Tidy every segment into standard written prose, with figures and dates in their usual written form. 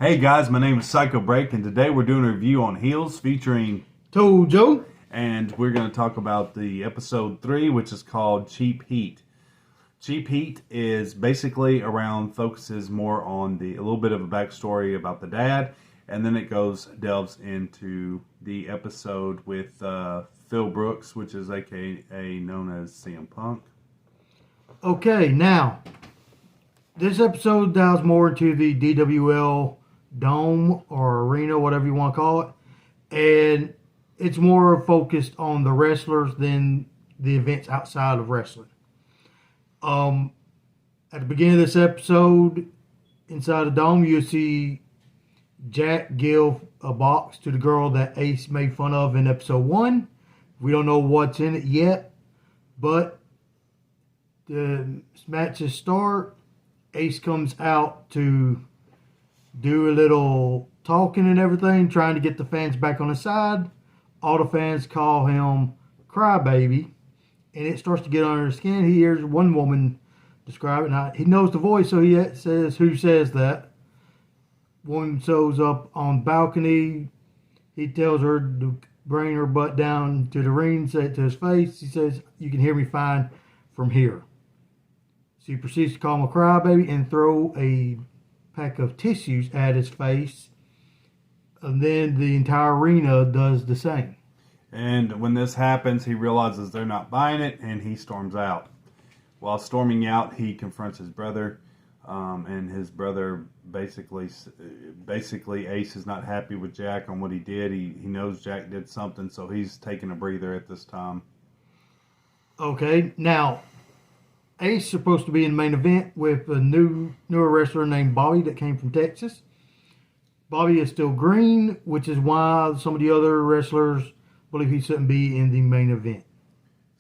Hey guys, my name is Psycho Break, and today we're doing a review on Heels featuring Tojo. and we're going to talk about the episode 3, which is called Cheap Heat. Cheap Heat is basically focuses more on a little bit of a backstory about the dad, and then it delves into the episode with Phil Brooks, which is aka known as CM Punk. Okay, now, this episode dives more into the DWL Dome or Arena, whatever you want to call it. And it's more focused on the wrestlers than the events outside of wrestling. At the beginning of this episode, inside the Dome, you'll see Jack give a box to the girl that Ace made fun of in episode 1. We don't know what's in it yet, but the matches start. Ace comes out to do a little talking and everything, trying to get the fans back on his side. All the fans call him Crybaby, and it starts to get under his skin. He hears one woman describe it. Now, he knows the voice, so he says, "Who says that?" Woman shows up on the balcony. He tells her to bring her butt down to the ring, say it to his face. He says, "You can hear me fine from here." She proceeds to call him a crybaby and throw a pack of tissues at his face. And then the entire arena does the same. And when this happens, he realizes they're not buying it, and he storms out. While storming out, he confronts his brother, and his brother basically Ace is not happy with Jack on what he did. He knows Jack did something, so he's taking a breather at this time. Okay, now Ace is supposed to be in the main event with a newer wrestler named Bobby that came from Texas. Bobby is still green, which is why some of the other wrestlers believe he shouldn't be in the main event.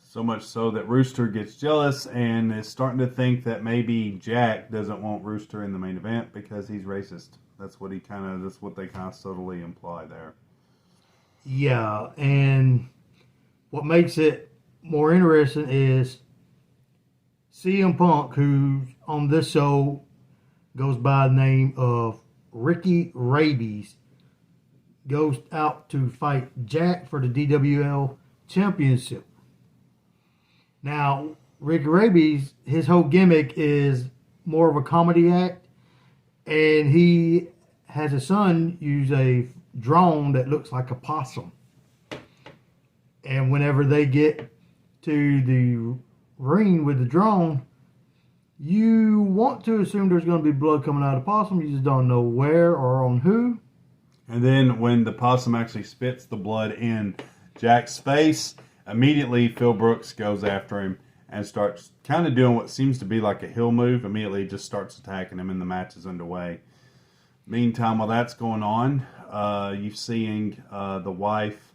So much so that Rooster gets jealous and is starting to think that maybe Jack doesn't want Rooster in the main event because he's racist. That's what they kind of subtly imply there. Yeah, and what makes it more interesting is CM Punk, who on this show goes by the name of Ricky Rabies, goes out to fight Jack for the DWL Championship. Now, Ricky Rabies, his whole gimmick is more of a comedy act, and he has a son use a drone that looks like a possum. And whenever they get to the ring with the drone, you want to assume there's going to be blood coming out of the possum. You just don't know where or on who. And then when the possum actually spits the blood in Jack's face, immediately Phil Brooks goes after him and starts kind of doing what seems to be like a heel move. Immediately just starts attacking him, and the match is underway. Meantime, while that's going on, you're seeing the wife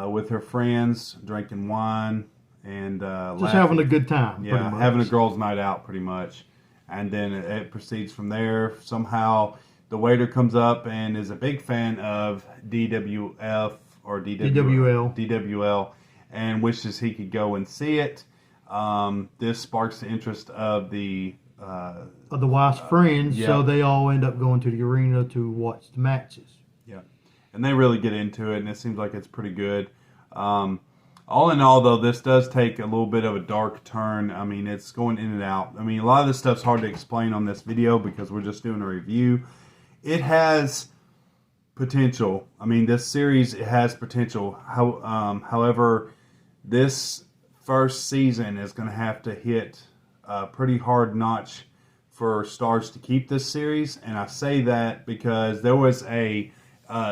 with her friends drinking wine and just having a good time. Yeah, having a girls' night out, pretty much. And then it proceeds from there. Somehow, the waiter comes up and is a big fan of DWF or DWL, and wishes he could go and see it. This sparks the interest of the wife's friends, so they all end up going to the arena to watch the matches. Yeah, and they really get into it, and it seems like it's pretty good. All in all, though, this does take a little bit of a dark turn. I mean, it's going in and out. I mean, a lot of this stuff's hard to explain on this video because we're just doing a review. It has potential. I mean, this series, it has potential. However, this first season is going to have to hit a pretty hard notch for Starz to keep this series. And I say that because there was a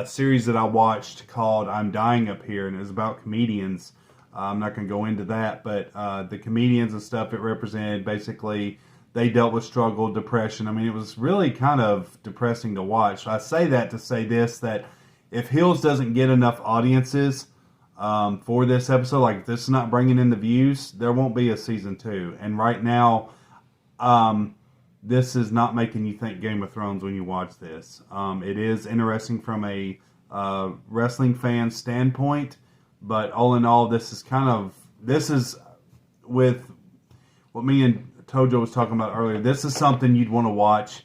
series that I watched called I'm Dying Up Here, and it was about comedians. I'm not going to go into that, but the comedians and stuff it represented, basically, they dealt with struggle, depression. I mean, it was really kind of depressing to watch. I say that to say this, that if Heels doesn't get enough audiences for this episode, like if this is not bringing in the views, there won't be a season 2. And right now, this is not making you think Game of Thrones when you watch this. It is interesting from a wrestling fan standpoint, but all in all, this is with what me and Tojo was talking about earlier. This is something you'd want to watch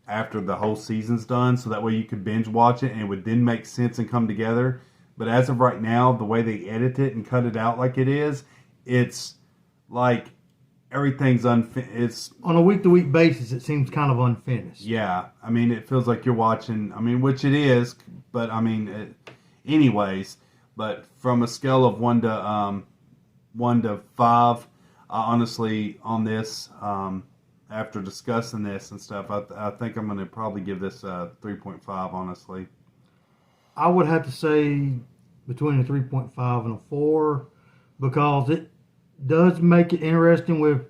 after the whole season's done, so that way you could binge watch it and it would then make sense and come together. But as of right now, the way they edit it and cut it out like it is, it's like everything's it's On a week-to-week basis, it seems kind of unfinished. yeah. I mean, it feels like you're watching. I mean, which it is, but I mean, anyways. But from a scale of 1 to 5, honestly, on this, after discussing this and stuff, I think I'm going to probably give this a 3.5. Honestly, I would have to say between a 3.5 and a 4 because it does make it interesting with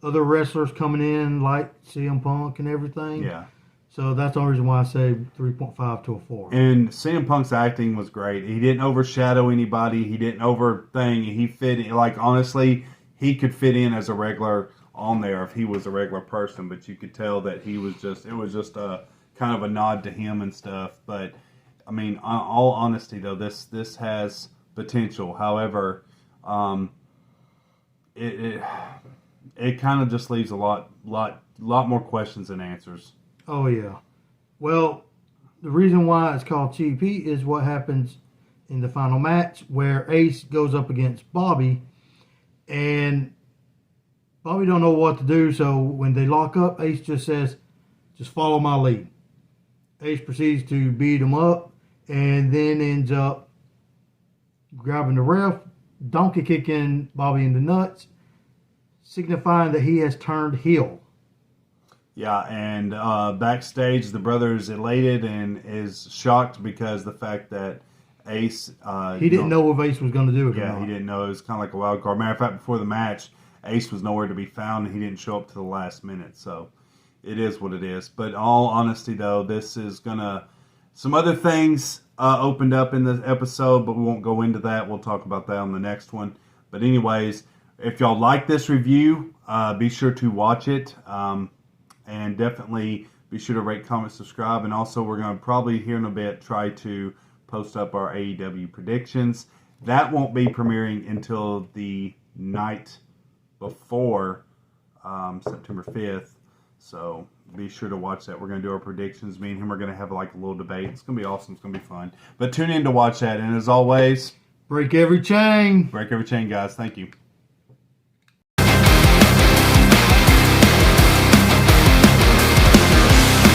other wrestlers coming in like CM Punk and everything. yeah. So that's the only reason why I say 3.5 to a 4. And CM Punk's acting was great. He didn't overshadow anybody. He didn't overthink. He fit in. Like, honestly, he could fit in as a regular on there if he was a regular person. But you could tell that he was just, it was just a kind of a nod to him and stuff. But, I mean, in all honesty, though, this has potential. However, it kind of just leaves a lot more questions than answers. Oh, yeah. Well, the reason why it's called TP is what happens in the final match where Ace goes up against Bobby, and Bobby don't know what to do, so when they lock up, Ace just says, just follow my lead. Ace proceeds to beat him up, and then ends up grabbing the ref, donkey kicking Bobby in the nuts, signifying that he has turned heel. Yeah, and backstage, the brother is elated and is shocked because the fact that Ace... he didn't know if Ace was going to do it or Yeah, not. he didn't know. It was kind of like a wild card. Matter of fact, before the match, Ace was nowhere to be found, and he didn't show up to the last minute. So it is what it is. But in all honesty, though, this is going to... Some other things opened up in the episode, but we won't go into that. We'll talk about that on the next one. But anyways, if y'all like this review, be sure to watch it. And definitely be sure to rate, comment, subscribe. And also, we're going to probably here in a bit try to post up our AEW predictions. That won't be premiering until the night before September 5th. So be sure to watch that. We're going to do our predictions. Me and him are going to have like a little debate. It's going to be awesome. It's going to be fun. But tune in to watch that. And as always, Break every chain. break every chain, guys. Thank you.